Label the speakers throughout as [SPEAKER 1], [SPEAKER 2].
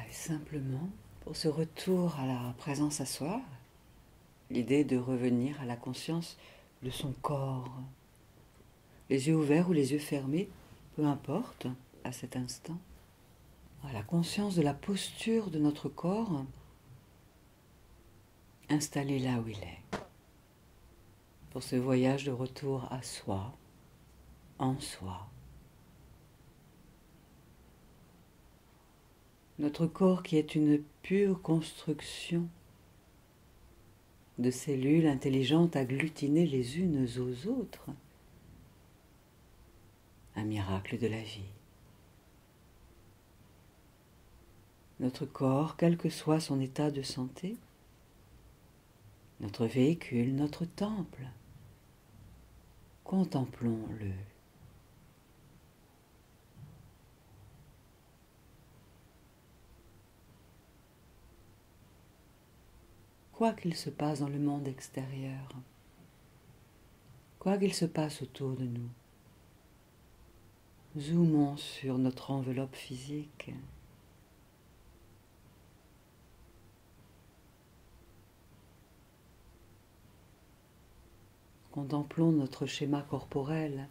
[SPEAKER 1] Et simplement, pour ce retour à la présence à soi, l'idée de revenir à la conscience de son corps, les yeux ouverts ou les yeux fermés, peu importe à cet instant, à la conscience de la posture de notre corps installé là où il est, pour ce voyage de retour à soi, en soi. Notre corps qui est une pure construction de cellules intelligentes agglutinées les unes aux autres, un miracle de la vie. Notre corps, quel que soit son état de santé, notre véhicule, notre temple, contemplons-le. Quoi qu'il se passe dans le monde extérieur, quoi qu'il se passe autour de nous, zoomons sur notre enveloppe physique. Contemplons notre schéma corporel.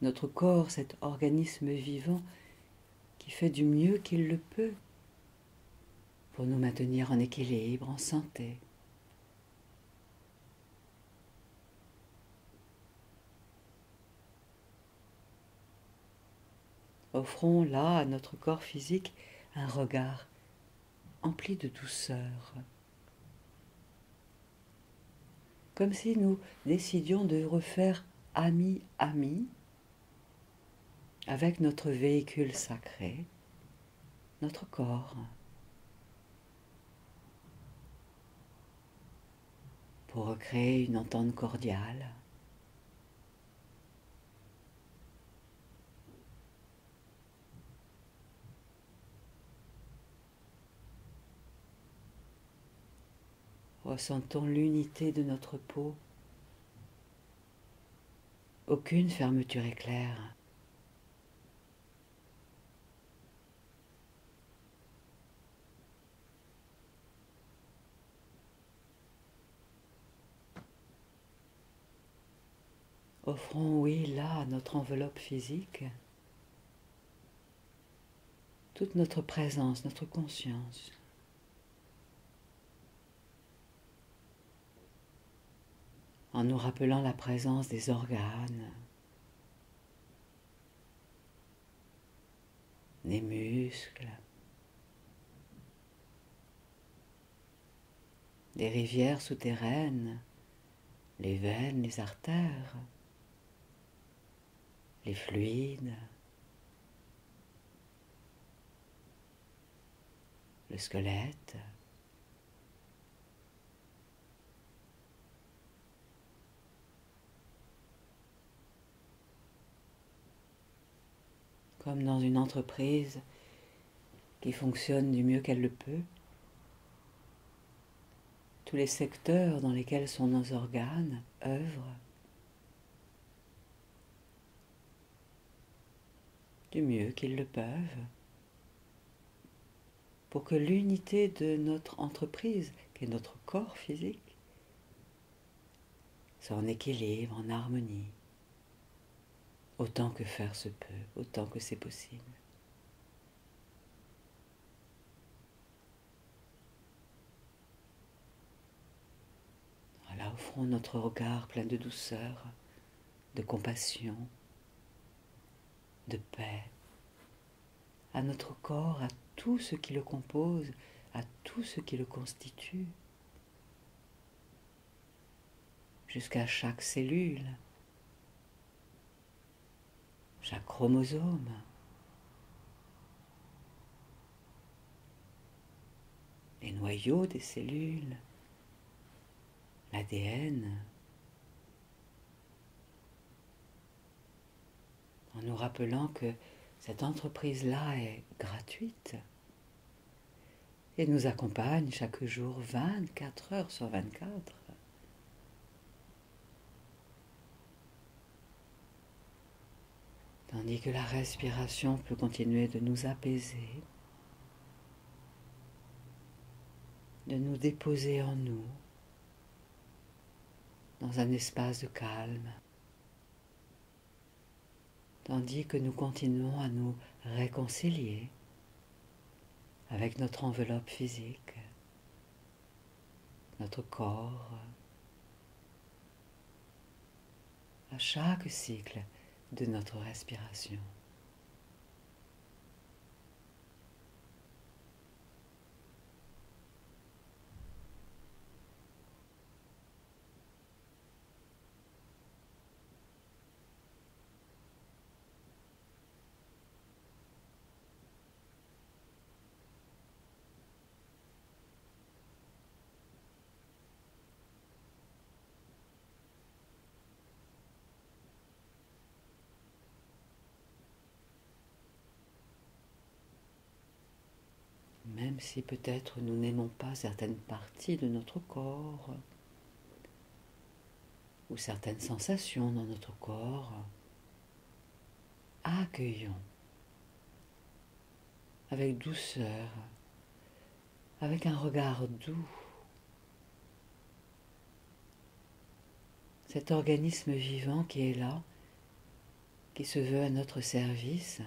[SPEAKER 1] Notre corps, cet organisme vivant qui fait du mieux qu'il le peut pour nous maintenir en équilibre, en santé. Offrons là à notre corps physique un regard empli de douceur, comme si nous décidions de refaire ami-ami avec notre véhicule sacré, notre corps, pour recréer une entente cordiale. Ressentons l'unité de notre peau, aucune fermeture éclair. Offrons, oui, là, à notre enveloppe physique, toute notre présence, notre conscience. En nous rappelant la présence des organes, des muscles, des rivières souterraines, les veines, les artères, les fluides, le squelette, comme dans une entreprise qui fonctionne du mieux qu'elle le peut. Tous les secteurs dans lesquels sont nos organes œuvrent du mieux qu'ils le peuvent pour que l'unité de notre entreprise, qui est notre corps physique, soit en équilibre, en harmonie, autant que faire se peut, autant que c'est possible. Voilà, offrons notre regard plein de douceur, de compassion, de paix, à notre corps, à tout ce qui le compose, à tout ce qui le constitue, jusqu'à chaque cellule, chaque chromosome, les noyaux des cellules, l'ADN, en nous rappelant que cette entreprise-là est gratuite et nous accompagne chaque jour 24 heures sur 24. tandis que la respiration peut continuer de nous apaiser, de nous déposer en nous, dans un espace de calme, tandis que nous continuons à nous réconcilier avec notre enveloppe physique, notre corps, à chaque cycle de notre respiration. Même si peut-être nous n'aimons pas certaines parties de notre corps ou certaines sensations dans notre corps, accueillons avec douceur, avec un regard doux, cet organisme vivant qui est là, qui se veut à notre service,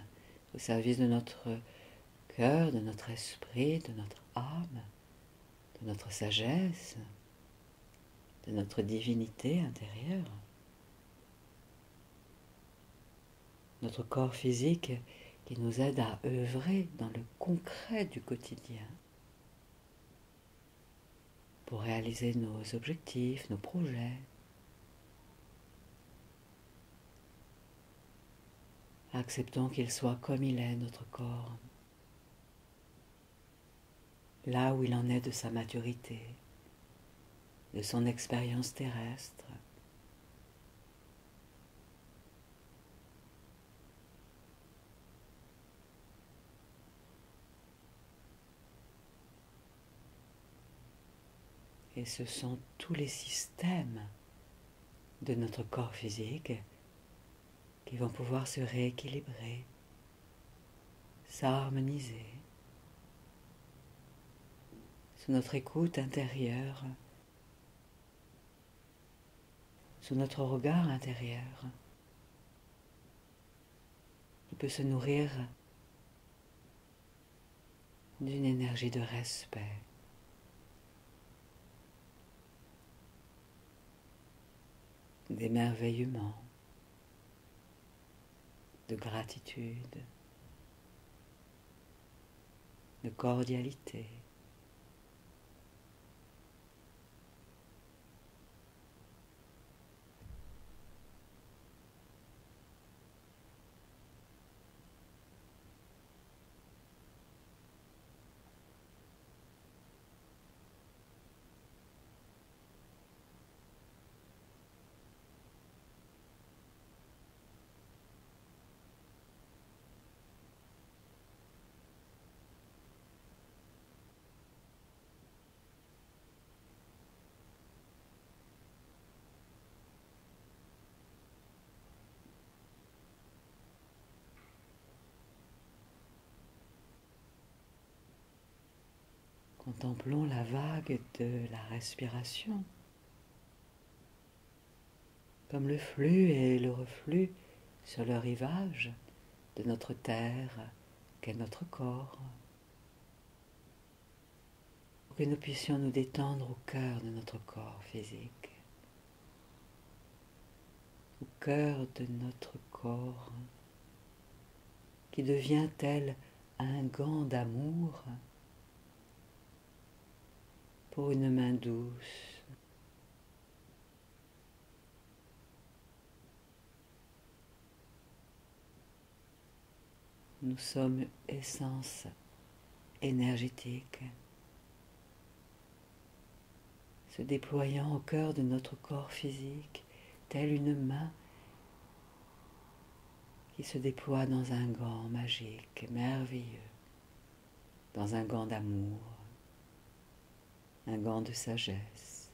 [SPEAKER 1] au service de notre cœur, de notre esprit, de notre âme, de notre sagesse, de notre divinité intérieure. Notre corps physique qui nous aide à œuvrer dans le concret du quotidien pour réaliser nos objectifs, nos projets. Acceptons qu'il soit comme il est, notre corps, là où il en est de sa maturité, de son expérience terrestre. Et ce sont tous les systèmes de notre corps physique qui vont pouvoir se rééquilibrer, s'harmoniser sous notre écoute intérieure, sous notre regard intérieur, qui peut se nourrir d'une énergie de respect, d'émerveillement, de gratitude, de cordialité. Contemplons la vague de la respiration, comme le flux et le reflux sur le rivage de notre terre qu'est notre corps, pour que nous puissions nous détendre au cœur de notre corps physique, au cœur de notre corps qui devient tel un gant d'amour pour une main douce. Nous sommes essence énergétique, se déployant au cœur de notre corps physique, telle une main qui se déploie dans un gant magique, merveilleux, dans un gant d'amour, un gant de sagesse.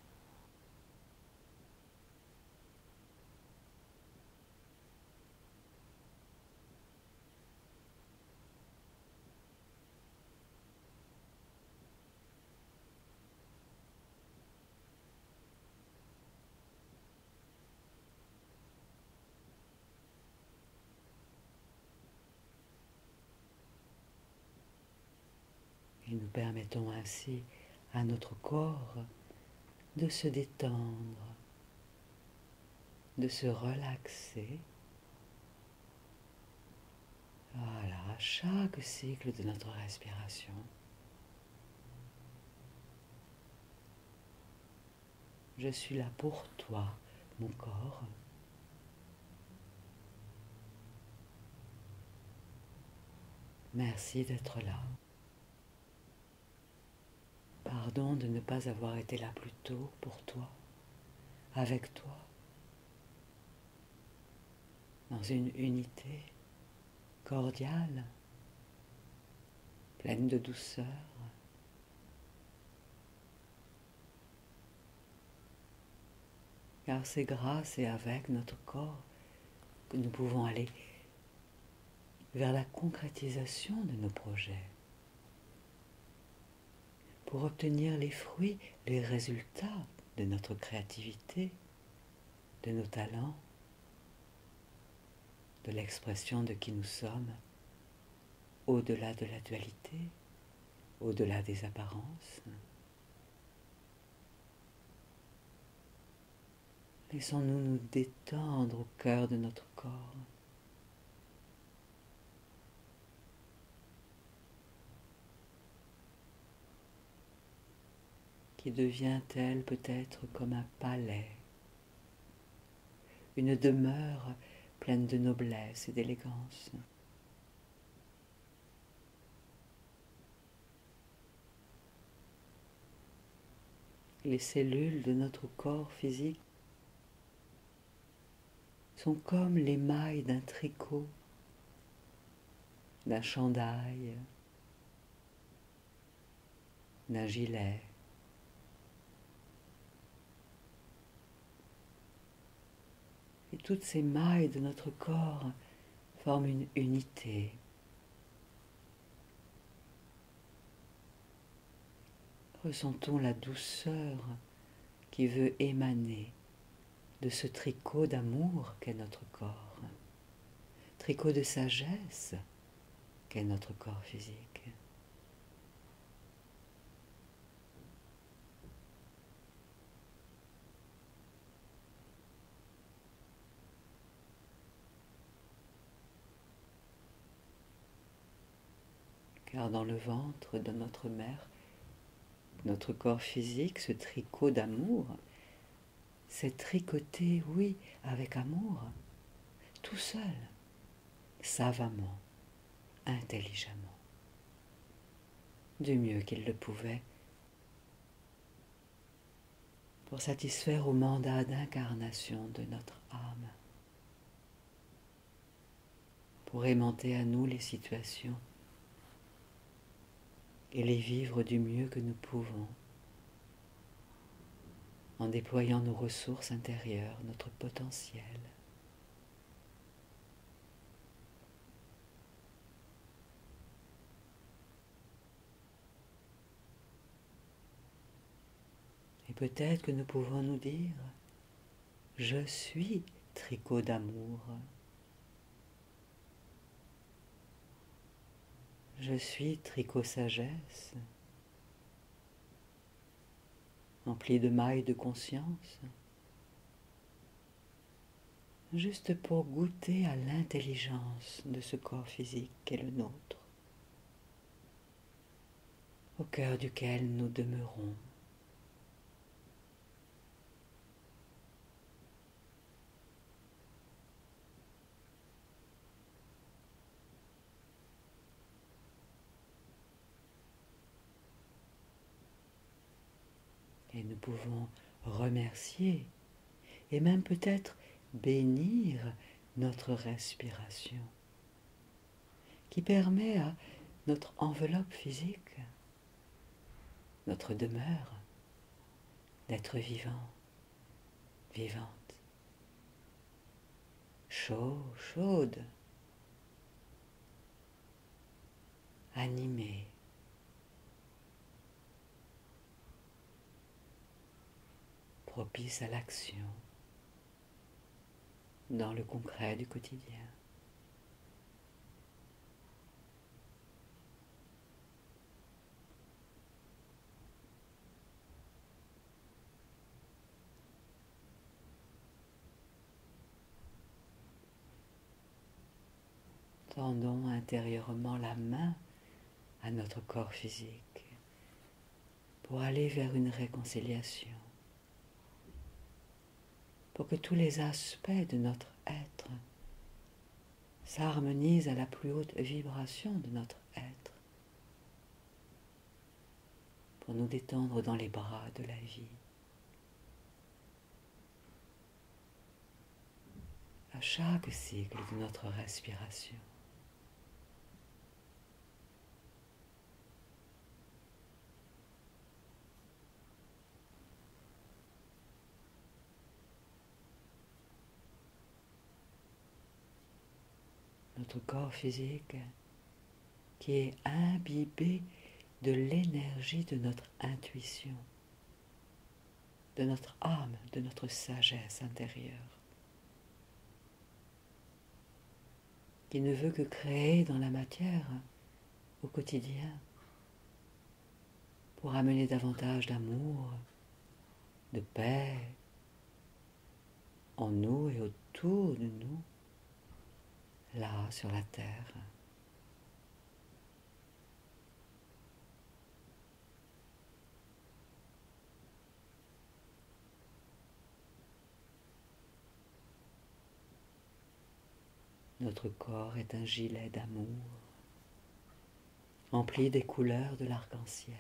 [SPEAKER 1] Et nous permettons ainsi à notre corps de se détendre, de se relaxer. Voilà, à chaque cycle de notre respiration. Je suis là pour toi, mon corps. Merci d'être là. Pardon de ne pas avoir été là plus tôt pour toi, avec toi, dans une unité cordiale, pleine de douceur. Car c'est grâce et avec notre corps que nous pouvons aller vers la concrétisation de nos projets, pour obtenir les fruits, les résultats de notre créativité, de nos talents, de l'expression de qui nous sommes, au-delà de la dualité, au-delà des apparences. Laissons-nous nous détendre au cœur de notre corps. Qui devient tel peut-être comme un palais, une demeure pleine de noblesse et d'élégance. Les cellules de notre corps physique sont comme les mailles d'un tricot, d'un chandail, d'un gilet. Et toutes ces mailles de notre corps forment une unité. Ressentons la douceur qui veut émaner de ce tricot d'amour qu'est notre corps, tricot de sagesse qu'est notre corps physique. Car dans le ventre de notre mère, notre corps physique, ce tricot d'amour, c'est tricoté, oui, avec amour, tout seul, savamment, intelligemment, du mieux qu'il le pouvait, pour satisfaire au mandat d'incarnation de notre âme, pour aimanter à nous les situations et les vivre du mieux que nous pouvons, en déployant nos ressources intérieures, notre potentiel. Et peut-être que nous pouvons nous dire, je suis tricot d'amour. Je suis tricot sagesse, empli de mailles de conscience, juste pour goûter à l'intelligence de ce corps physique qu'est le nôtre, au cœur duquel nous demeurons. Et nous pouvons remercier et même peut-être bénir notre respiration qui permet à notre enveloppe physique, notre demeure, d'être vivant, vivante, chaud, chaude, animée, propice à l'action dans le concret du quotidien. tendons intérieurement la main à notre corps physique pour aller vers une réconciliation, pour que tous les aspects de notre être s'harmonisent à la plus haute vibration de notre être, pour nous détendre dans les bras de la vie. À chaque cycle de notre respiration. Notre corps physique qui est imbibé de l'énergie de notre intuition, de notre âme, de notre sagesse intérieure, qui ne veut que créer dans la matière au quotidien pour amener davantage d'amour, de paix en nous et autour de nous, là sur la terre. Notre corps est un gilet d'amour, empli des couleurs de l'arc-en-ciel.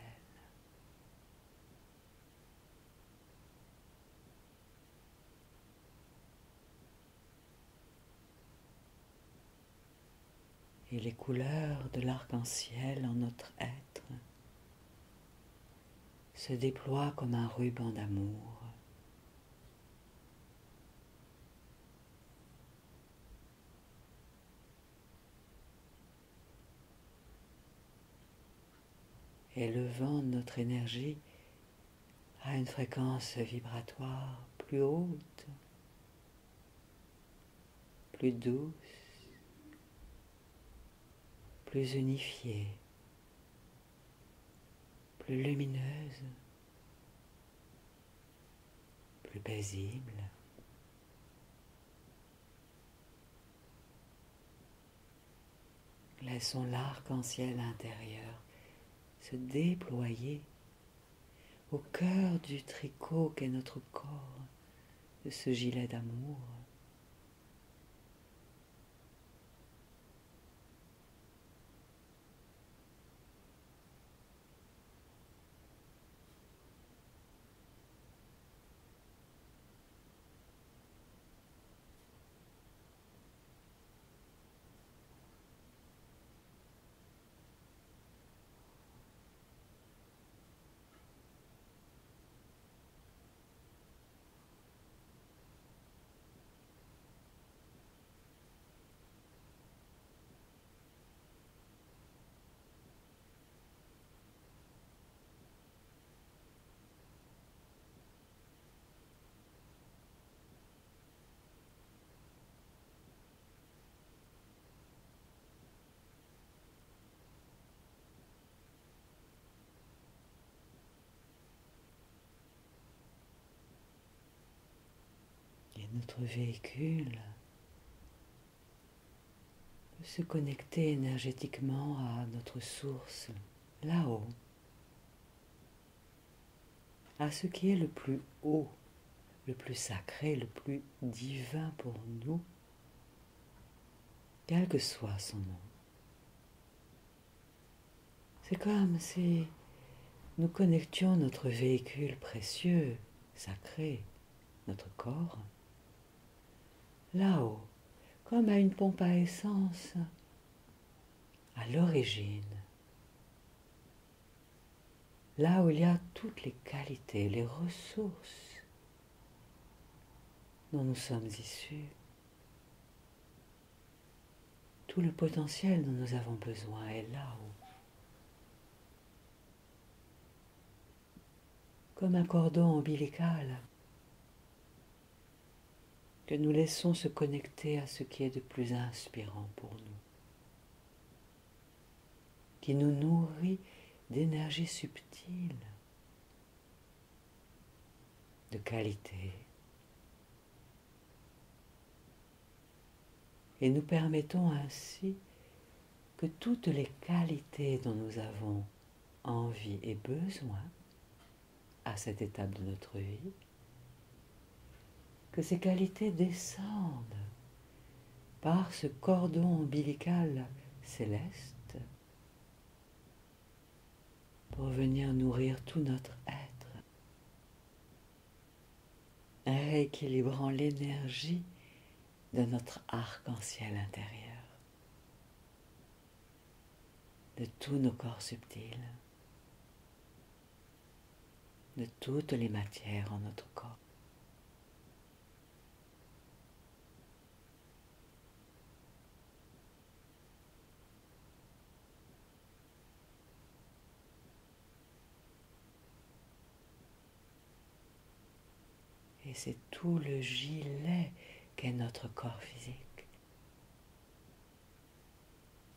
[SPEAKER 1] Et les couleurs de l'arc-en-ciel en notre être se déploient comme un ruban d'amour. Élevant notre énergie à une fréquence vibratoire plus haute, plus douce, plus unifiée, plus lumineuse, plus paisible. Laissons l'arc-en-ciel intérieur se déployer au cœur du tricot qu'est notre corps, de ce gilet d'amour. Et notre véhicule peut se connecter énergétiquement à notre source, là-haut, à ce qui est le plus haut, le plus sacré, le plus divin pour nous, quel que soit son nom. C'est comme si nous connections notre véhicule précieux, sacré, notre corps, là-haut, comme à une pompe à essence, à l'origine, là où il y a toutes les qualités, les ressources dont nous sommes issus, tout le potentiel dont nous avons besoin est là-haut. Comme un cordon ombilical que nous laissons se connecter à ce qui est de plus inspirant pour nous, qui nous nourrit d'énergie subtile, de qualité, et nous permettons ainsi que toutes les qualités dont nous avons envie et besoin à cette étape de notre vie, que ces qualités descendent par ce cordon ombilical céleste pour venir nourrir tout notre être, rééquilibrant l'énergie de notre arc-en-ciel intérieur, de tous nos corps subtils, de toutes les matières en notre corps. Et c'est tout le gilet qu'est notre corps physique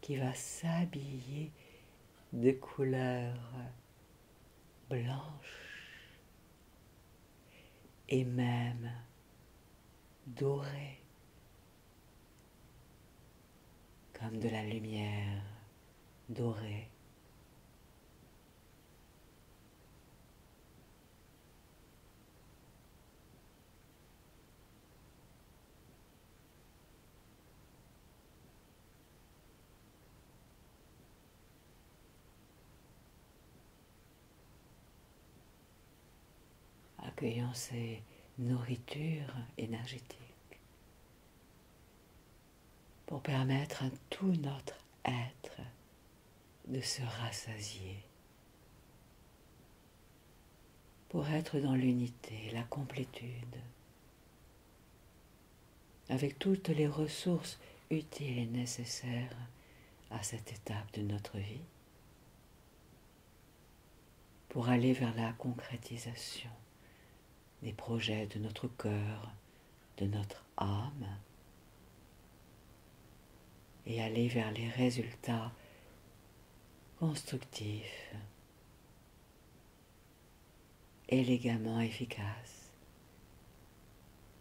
[SPEAKER 1] qui va s'habiller de couleurs blanches et même dorées, comme de la lumière dorée. Accueillons ces nourritures énergétiques pour permettre à tout notre être de se rassasier, pour être dans l'unité, la complétude, avec toutes les ressources utiles et nécessaires à cette étape de notre vie, pour aller vers la concrétisation des projets de notre cœur, de notre âme, et aller vers les résultats constructifs, élégamment efficaces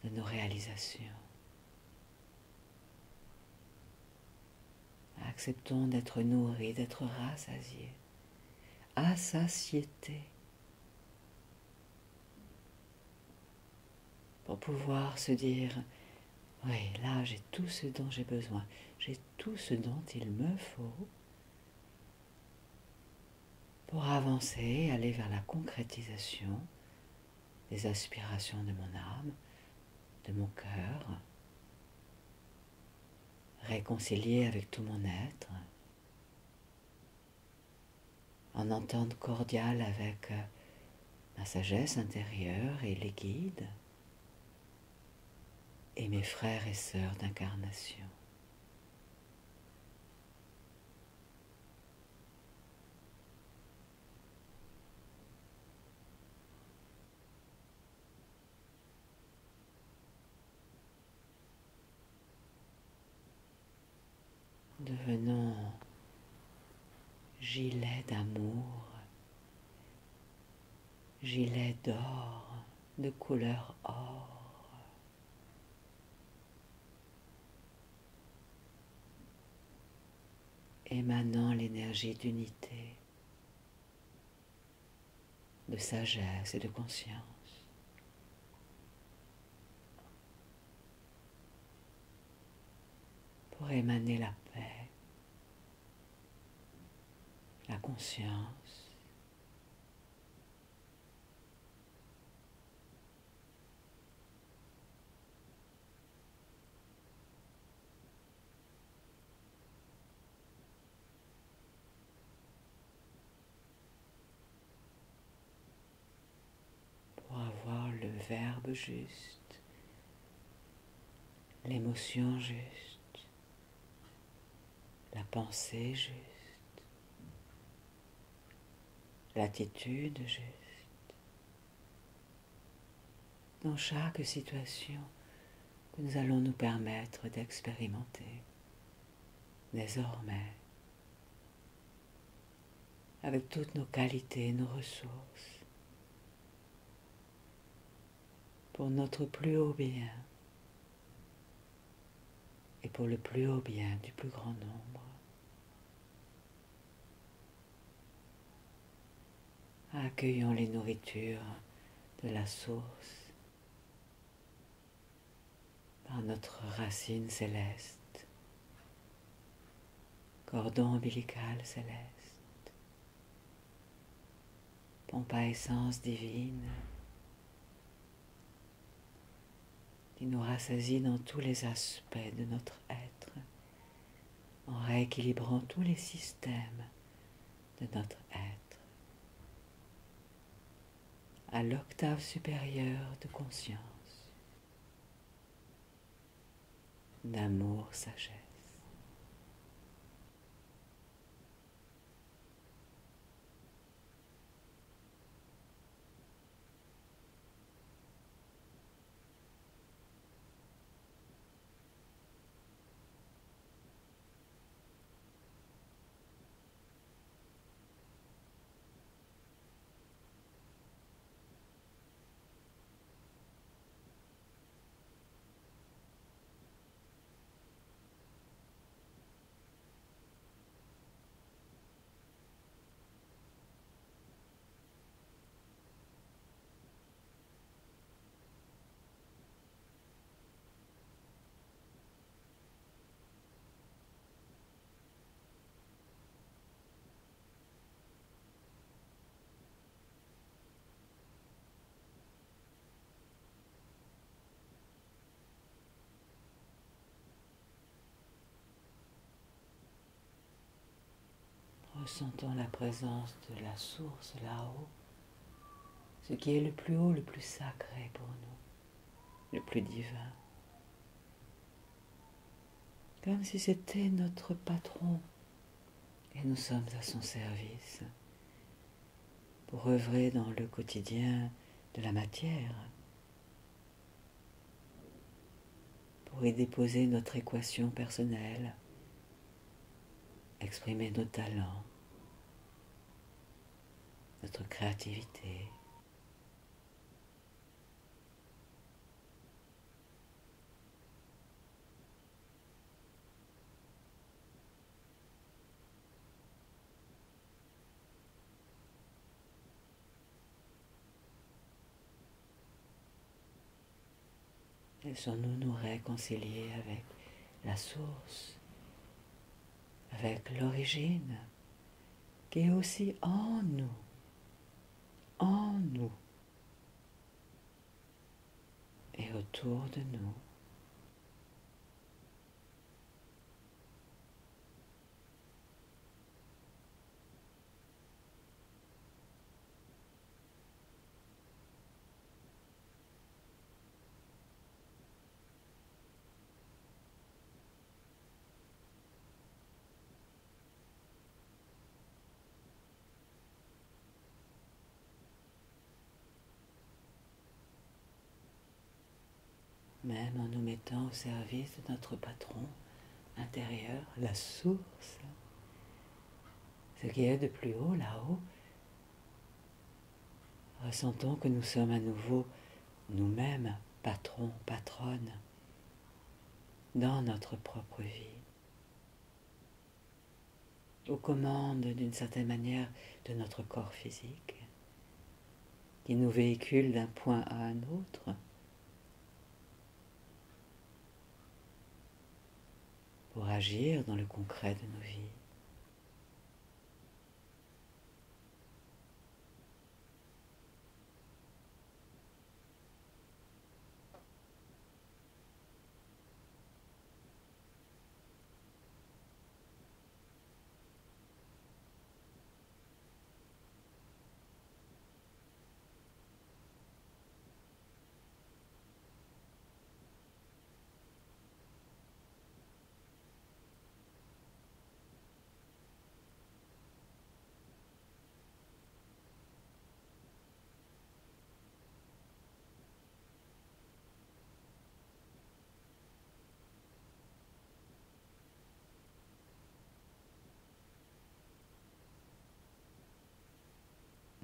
[SPEAKER 1] de nos réalisations. Acceptons d'être nourris, d'être rassasiés, à satiété, pour pouvoir se dire, oui, là j'ai tout ce dont j'ai besoin, j'ai tout ce dont il me faut pour avancer, aller vers la concrétisation des aspirations de mon âme, de mon cœur, réconcilier avec tout mon être, en entente cordiale avec ma sagesse intérieure et les guides, et mes frères et sœurs d'incarnation. Devenons gilet d'amour, gilet d'or, de couleur or. Émanant l'énergie d'unité, de sagesse et de conscience. Pour émaner la paix, la conscience, pour avoir le verbe juste, l'émotion juste, la pensée juste, l'attitude juste, dans chaque situation que nous allons nous permettre d'expérimenter désormais, avec toutes nos qualités, nos ressources, pour notre plus haut bien et pour le plus haut bien du plus grand nombre. Accueillons les nourritures de la source par notre racine céleste, cordon ombilical céleste, pompe à essence divine qui nous rassasie dans tous les aspects de notre être, en rééquilibrant tous les systèmes de notre être à l'octave supérieure de conscience, d'amour, sagesse. Ressentons la présence de la source là-haut, ce qui est le plus haut, le plus sacré pour nous, le plus divin. Comme si c'était notre patron et nous sommes à son service pour œuvrer dans le quotidien de la matière, pour y déposer notre équation personnelle, exprimer nos talents, notre créativité. Laissons-nous nous réconcilier avec la source, avec l'origine, qui est aussi en nous et autour de nous. Même en nous mettant au service de notre patron intérieur, la source, ce qui est de plus haut là-haut, ressentons que nous sommes à nouveau nous-mêmes patrons, patronnes, dans notre propre vie, aux commandes d'une certaine manière de notre corps physique, qui nous véhicule d'un point à un autre, pour agir dans le concret de nos vies.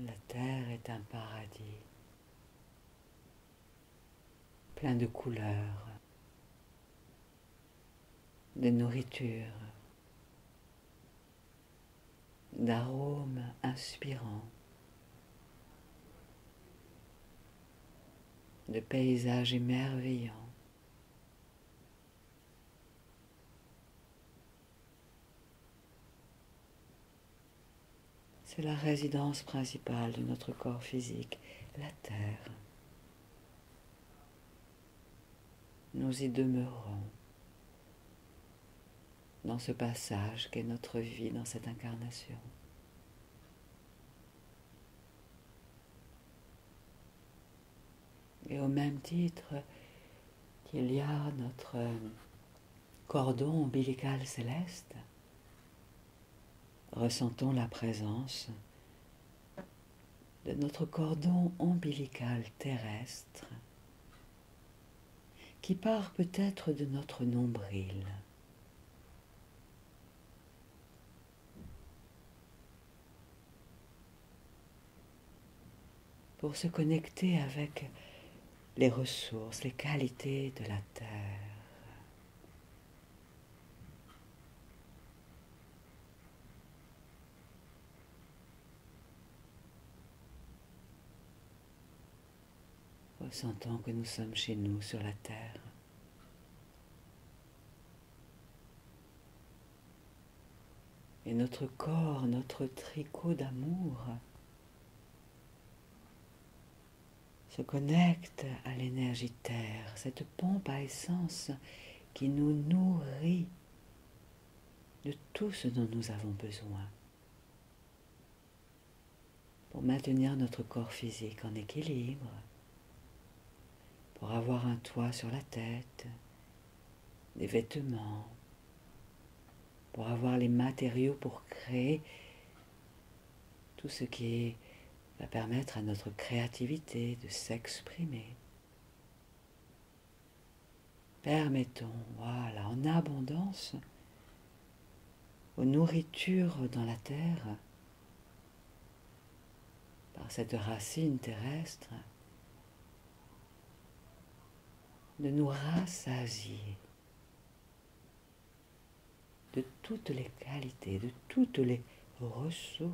[SPEAKER 1] La terre est un paradis, plein de couleurs, de nourriture, d'arômes inspirants, de paysages émerveillants. C'est la résidence principale de notre corps physique, la Terre. Nous y demeurons dans ce passage qu'est notre vie dans cette incarnation. Et au même titre qu'il y a notre cordon ombilical céleste, ressentons la présence de notre cordon ombilical terrestre qui part peut-être de notre nombril. Pour se connecter avec les ressources, les qualités de la Terre. Ressentons que nous sommes chez nous sur la Terre. Et notre corps, notre tricot d'amour se connecte à l'énergie Terre, cette pompe à essence qui nous nourrit de tout ce dont nous avons besoin pour maintenir notre corps physique en équilibre, pour avoir un toit sur la tête, des vêtements, pour avoir les matériaux pour créer tout ce qui va permettre à notre créativité de s'exprimer. Permettons, voilà, en abondance, aux nourritures dans la terre, par cette racine terrestre, de nous rassasier de toutes les qualités, de toutes les ressources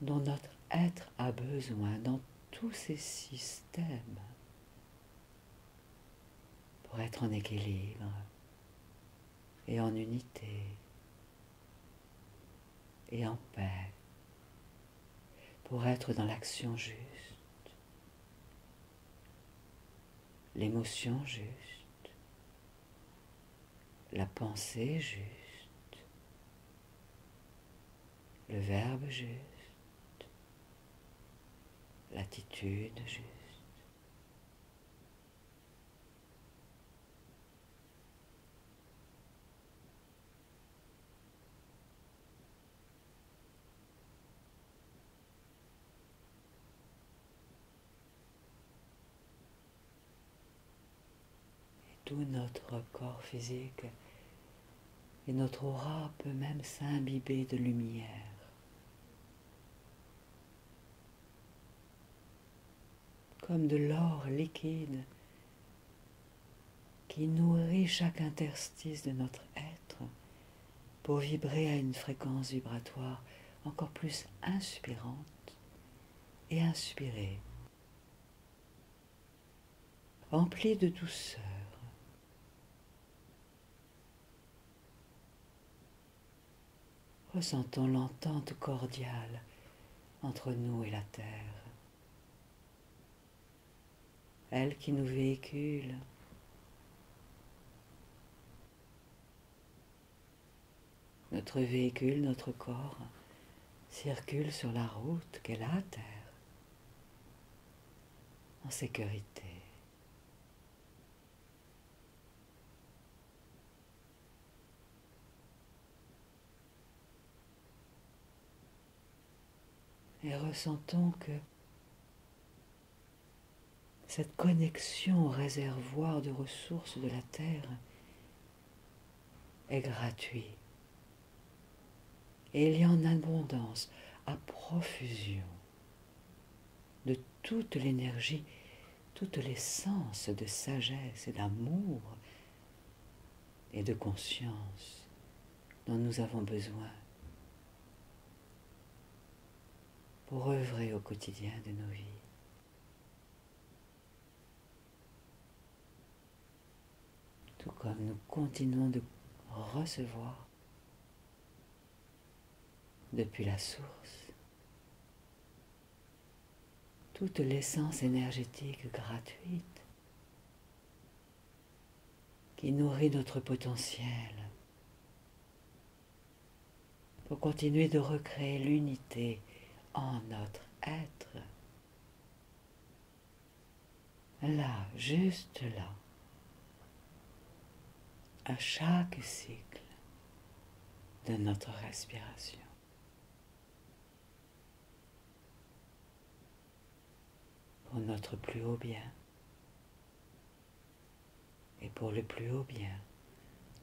[SPEAKER 1] dont notre être a besoin dans tous ces systèmes pour être en équilibre et en unité et en paix, pour être dans l'action juste, l'émotion juste, la pensée juste, le verbe juste, l'attitude juste. Et tout notre corps physique et notre aura peut même s'imbiber de lumière. Comme de l'or liquide qui nourrit chaque interstice de notre être pour vibrer à une fréquence vibratoire encore plus inspirante et inspirée, remplie de douceur. Ressentons l'entente cordiale entre nous et la terre, elle qui nous véhicule. Notre véhicule, notre corps, circule sur la route qu'est la terre, en sécurité. Et ressentons que cette connexion au réservoir de ressources de la terre est gratuite. Et il y a en abondance, à profusion, de toute l'énergie, toute l'essence de sagesse et d'amour et de conscience dont nous avons besoin pour œuvrer au quotidien de nos vies. Tout comme nous continuons de recevoir depuis la source toute l'essence énergétique gratuite qui nourrit notre potentiel pour continuer de recréer l'unité en notre être. Là, juste là, à chaque cycle de notre respiration. Pour notre plus haut bien et pour le plus haut bien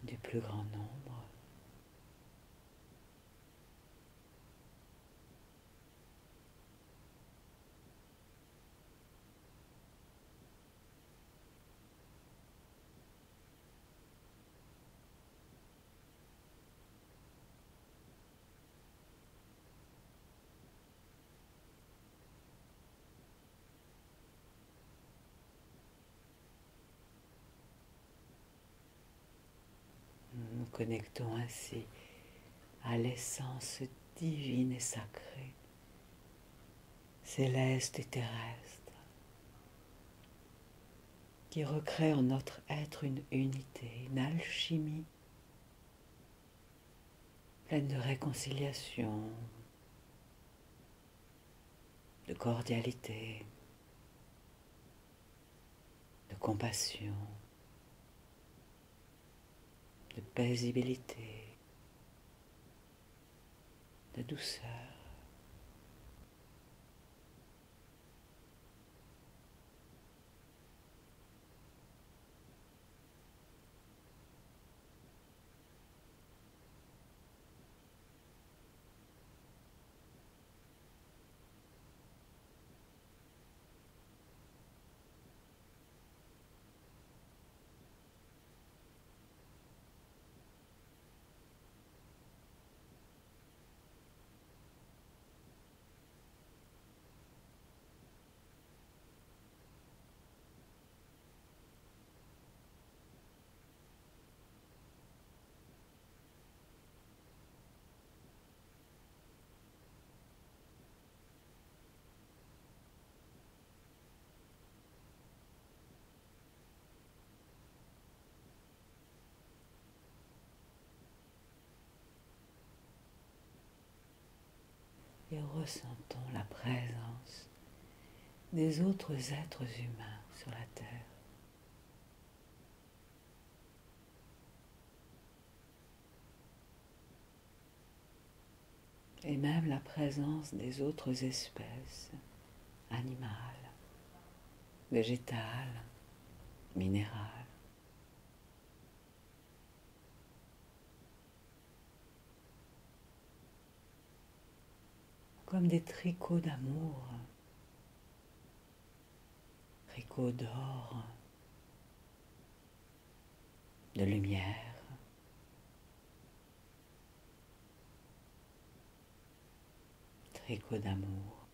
[SPEAKER 1] du plus grand nombre. Nous nous connectons ainsi à l'essence divine et sacrée, céleste et terrestre, qui recrée en notre être une unité, une alchimie pleine de réconciliation, de cordialité, de compassion, de paisibilité, de douceur. Et ressentons la présence des autres êtres humains sur la Terre. Et même la présence des autres espèces animales, végétales, minérales. Comme des tricots d'amour, tricots d'or, de lumière, tricots d'amour.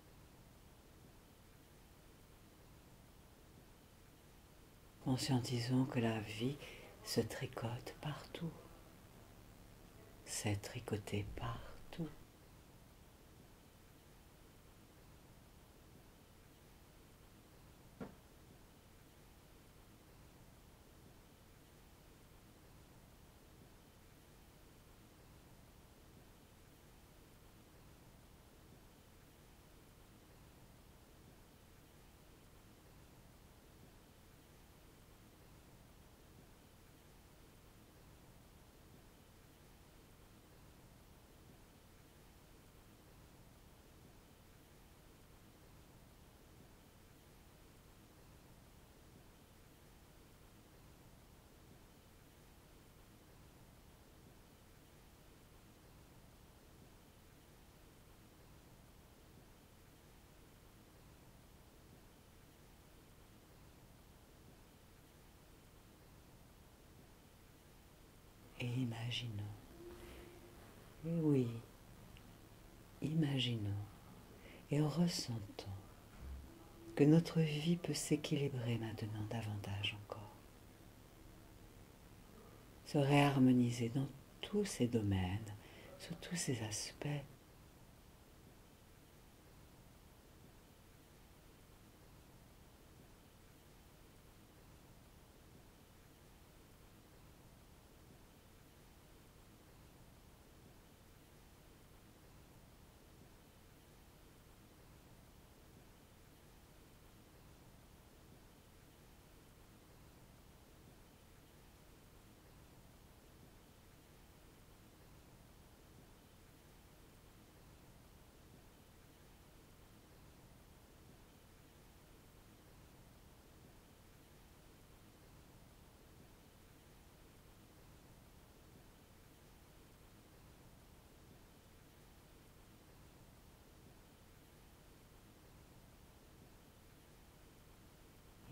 [SPEAKER 1] Conscientisons que la vie se tricote partout, s'est tricotée partout. Et imaginons, et oui, imaginons et ressentons que notre vie peut s'équilibrer maintenant davantage encore, se réharmoniser dans tous ces domaines, sous tous ces aspects.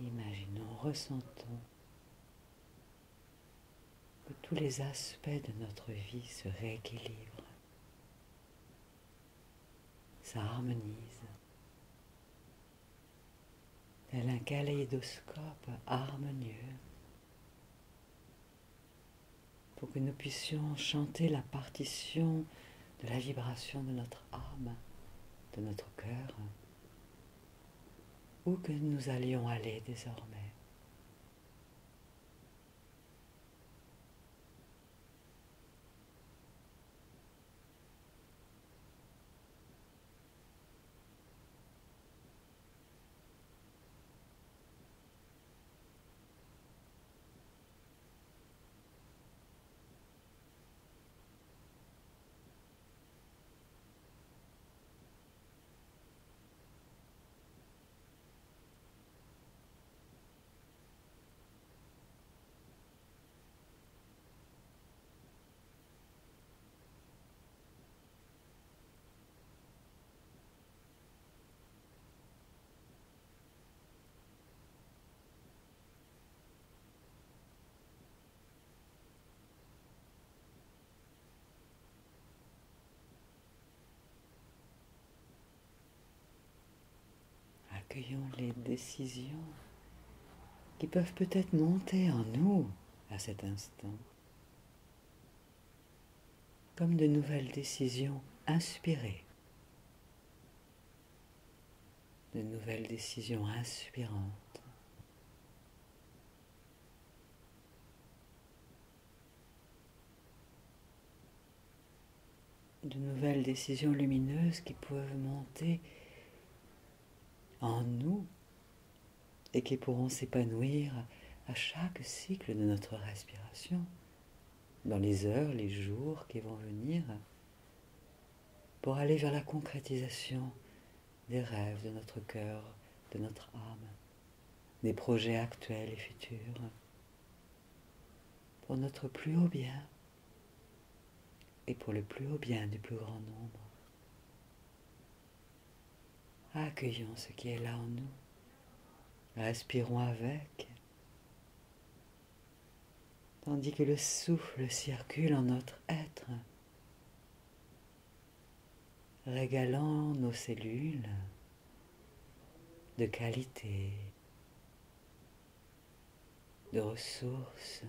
[SPEAKER 1] Imaginons, ressentons que tous les aspects de notre vie se rééquilibrent, s'harmonisent, tel un kaléidoscope harmonieux, pour que nous puissions chanter la partition de la vibration de notre âme, de notre cœur, où que nous allions aller désormais. Accueillons les décisions qui peuvent peut-être monter en nous à cet instant, comme de nouvelles décisions inspirées, de nouvelles décisions inspirantes. De nouvelles décisions lumineuses qui peuvent monter en nous et qui pourront s'épanouir à chaque cycle de notre respiration, dans les heures, les jours qui vont venir, pour aller vers la concrétisation des rêves de notre cœur, de notre âme, des projets actuels et futurs, pour notre plus haut bien et pour le plus haut bien du plus grand nombre. Accueillons ce qui est là en nous, respirons avec, tandis que le souffle circule en notre être, régalant nos cellules de qualité, de ressources.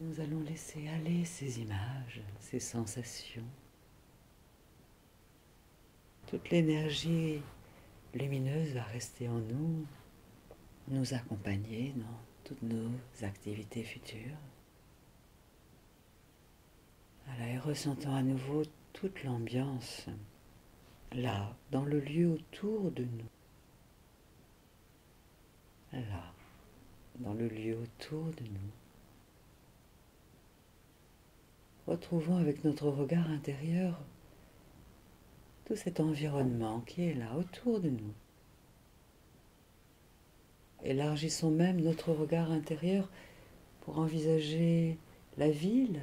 [SPEAKER 1] Nous allons laisser aller ces images, ces sensations toute l'énergie lumineuse va rester en nous, nous accompagner dans toutes nos activités futures. Voilà, et ressentons à nouveau toute l'ambiance là, dans le lieu autour de nous. Là, dans le lieu autour de nous. Retrouvons avec notre regard intérieur tout cet environnement qui est là autour de nous. Élargissons même notre regard intérieur pour envisager la ville,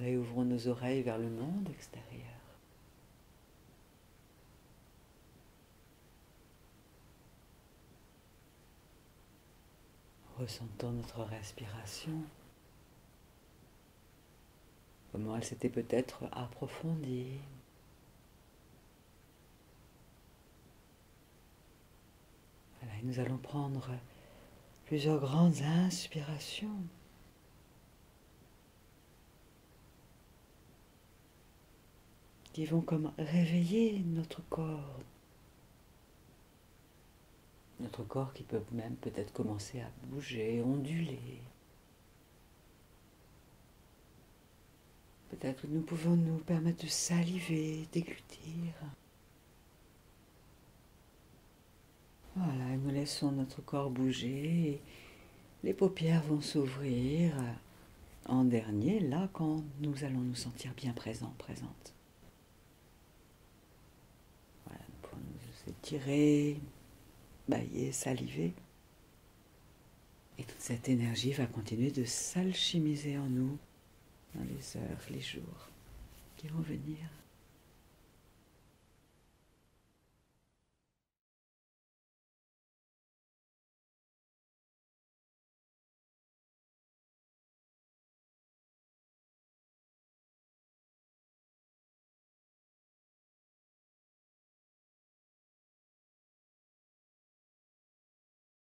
[SPEAKER 1] réouvrons nos oreilles vers le monde extérieur. Ressentons notre respiration, comment elle s'était peut-être approfondie. Voilà, et nous allons prendre plusieurs grandes inspirations. Qui vont comme réveiller notre corps. Notre corps qui peut même peut-être commencer à bouger, onduler. Peut-être que nous pouvons nous permettre de saliver, déglutir. Voilà, et nous laissons notre corps bouger. Et les paupières vont s'ouvrir en dernier, là, quand nous allons nous sentir bien présents, présentes. Voilà, nous pouvons nous étirer, bâiller, saliver. Et toute cette énergie va continuer de s'alchimiser en nous dans les heures, les jours qui vont venir.